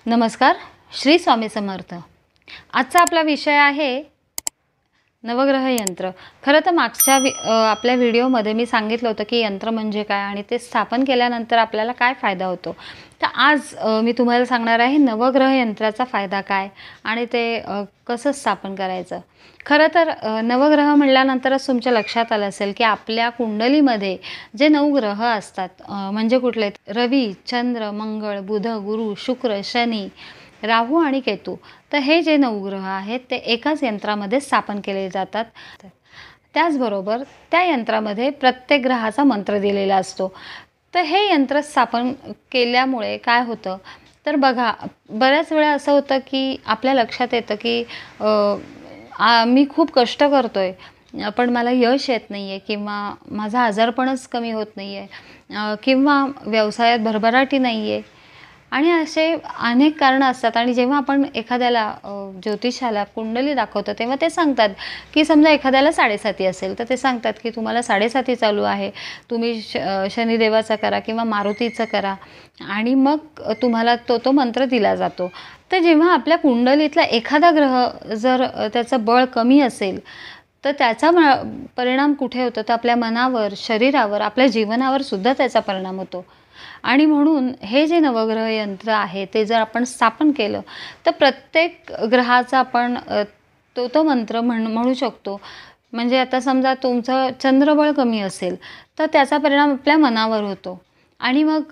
नमस्कार, श्री स्वामी समर्थ। आजचा आपला विषय आहे नवग्रह यंत्र। खरं तर मागच्या आपल्या व्हिडिओमध्ये मी सांगितलं होतं की यंत्र म्हणजे काय आणि ते स्थापन केल्यानंतर आपल्याला काय फायदा होतो। तर आज मी तुम्हाला सांगणार आहे नवग्रह यंत्राचा फायदा काय आणि ते कसं स्थापन करायचं। खरं तर नवग्रह म्हटल्यानंतरच तुमच्या लक्षात आलं असेल की आपल्या कुंडलीमध्ये जे 9 ग्रह असतात म्हणजे कुठले रवी, चंद्र, मंगळ, बुध, गुरु, शुक्र, शनी, राहू आणि केतू। तर हे जे 9 ग्रह आहेत ते एकाच यंत्रामध्ये स्थापन केले जातात। त्याचबरोबर त्या यंत्रामध्ये प्रत्येक ग्रहाचा मंत्र दिलेला असतो। तर हे यंत्र स्थापन केल्यामुळे काय होतं तर बघा, बऱ्याच वेळा असं होतं की आपल्या लक्षात येतं की मी खूप कष्ट करतोय पण मला यश येत नाहीये किंवा माझा आजारपणच कमी होत नाहीये किंवा व्यवसायात भरभराटी नाहीये आणि असे अनेक कारणं असतात। आणि जेव्हा आपण एखाद्याला ज्योतिषाला कुंडली दाखवतो तेव्हा ते सांगतात की समजा एखाद्याला 7.5 असेल तर ते सांगतात की तुम्हाला 7.5 चालू आहे, तुम्ही शनिदेवाचा करा किंवा मारुतीचा करा आणि मग तुम्हाला तो मंत्र दिला जातो। तर जेव्हा आपल्या कुंडलीतला एखादा ग्रह जर त्याचं बळ कमी असेल तर त्याचा परिणाम कुठे होतो तर आपल्या मनावर, शरीरावर, आपल्या जीवनावर सुद्धा त्याचा परिणाम होतो। आणि म्हणून हे जे नवग्रह यंत्र आहे ते जर आपण स्थापन केलं तर प्रत्येक ग्रहाचा आपण तो मंत्र म्हणू शकतो। म्हणजे आता समजा तुमचं चंद्रबळ कमी असेल तर त्याचा परिणाम आपल्या मनावर होतो आणि मग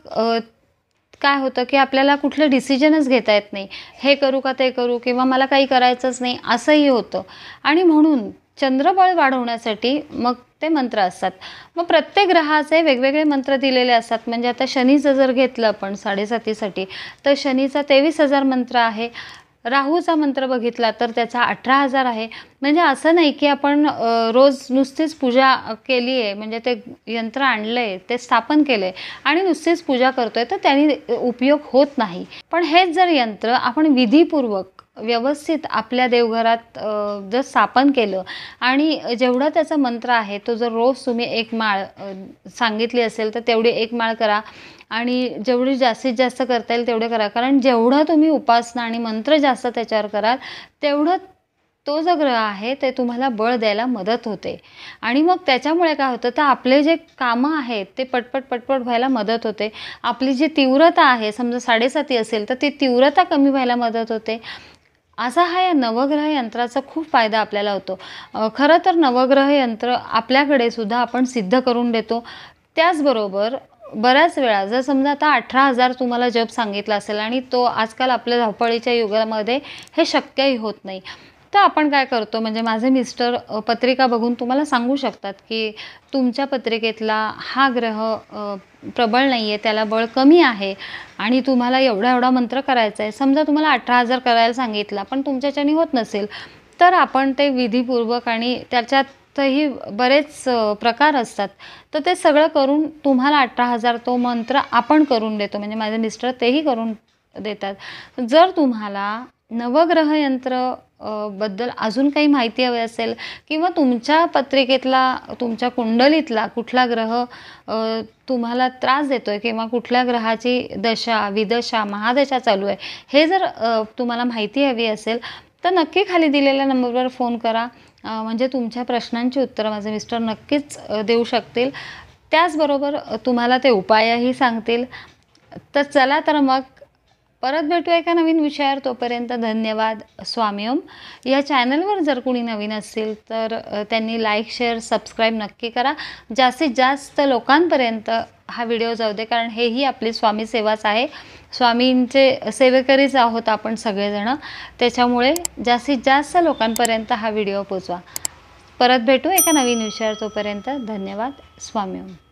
काय होतं की आपल्याला कुठलं डिसिजनच घेता येत नाही, हे करू का ते करू किंवा मला काही करायचंच नाही असंही होतं। आणि म्हणून चंद्रबळ वाढवण्यासाठी मग ते मंत्र असतात। मग प्रत्येक ग्रहाचे वेगवेगळे मंत्र दिलेले असतात। म्हणजे आता शनीचं जर घेतलं आपण 7.5 तर शनीचा 23,000 मंत्र आहे। राहूचा मंत्र बघितला तर त्याचा 18,000 आहे। म्हणजे असं नाही की आपण रोज नुसतीच पूजा केली आहे, म्हणजे ते यंत्र आणलंय, ते स्थापन केलंय आणि नुसतीच पूजा करतोय तर त्याने उपयोग होत नाही। पण हेच जर यंत्र आपण विधीपूर्वक व्यवस्थित आपल्या देवघरात जर स्थापन केलं आणि जेवढा त्याचा मंत्र आहे तो जर रोज तुम्ही 1 माळ सांगितली असेल तर तेवढी 1 माळ करा आणि जेवढी जास्तीत जास्त करता येईल तेवढे करा। कारण जेवढा तुम्ही उपासना आणि मंत्र जास्त त्याच्यावर कराल तेवढं तो जो ग्रह आहे ते तुम्हाला बळ द्यायला मदत होते। आणि मग त्याच्यामुळे काय होतं तर आपले जे कामं आहेत ते पटपट व्हायला मदत होते। आपली जी तीव्रता आहे समजा 7.5 असेल तर ती तीव्रता कमी व्हायला मदत होते। असा हा या नवग्रह यंत्राचा खूप फायदा आपल्याला होतो। खरं तर नवग्रह यंत्र आपल्याकडे सुद्धा आपण सिद्ध करून देतो। त्याचबरोबर बऱ्याच वेळा जर समजा आता 18,000 तुम्हाला जप सांगितला असेल आणि तो आजकाल आपल्या धावपळीच्या युगामध्ये हे शक्यही होत नाही, तर आपण काय करतो म्हणजे माझे मिस्टर पत्रिका बघून तुम्हाला सांगू शकतात की तुमच्या पत्रिकेतला हा ग्रह प्रबळ नाही आहे, त्याला बळ कमी आहे आणि तुम्हाला एवढा मंत्र करायचा आहे। समजा तुम्हाला 18,000 करायला सांगितला पण तुमच्याच्याने होत नसेल तर आपण ते विधीपूर्वक आणि त्याच्यातही बरेच प्रकार असतात तर ते सगळं करून तुम्हाला 18,000 तो मंत्र आपण करून देतो। म्हणजे माझे मिस्टर तेही करून देतात। जर तुम्हाला नवग्रह यंत्र बद्दल अजून काही माहिती हवी असेल किंवा तुमच्या पत्रिकेतला, तुमच्या कुंडलीतला कुठला ग्रह तुम्हाला त्रास देतोय किंवा कुठल्या ग्रहाची दशा, विदशा, महादशा चालू आहे हे जर तुम्हाला माहिती हवी असेल तर नक्की खाली दिलेल्या नंबरवर फोन करा। म्हणजे तुमच्या प्रश्नांची उत्तरं माझे मिस्टर नक्कीच देऊ शकतील। त्याचबरोबर तुम्हाला ते उपायही सांगतील। तर चला तर मग परत भेटूया एका नवीन विषयावर। तोपर्यंत धन्यवाद। स्वामी ओम। या चॅनलवर जर कोणी नवीन असेल तर त्यांनी लाईक, शेअर, सबस्क्राईब नक्की करा। जास्तीत जास्त लोकांपर्यंत हा व्हिडिओ जाऊ दे, कारण हेही आपली स्वामी सेवाच आहे। स्वामींचे सेवेकरीच आहोत आपण सगळेजण, त्याच्यामुळे जास्तीत जास्त लोकांपर्यंत हा व्हिडिओ पोचवा। परत भेटू एका नवीन विषयावर। तोपर्यंत धन्यवाद। स्वामी ओम।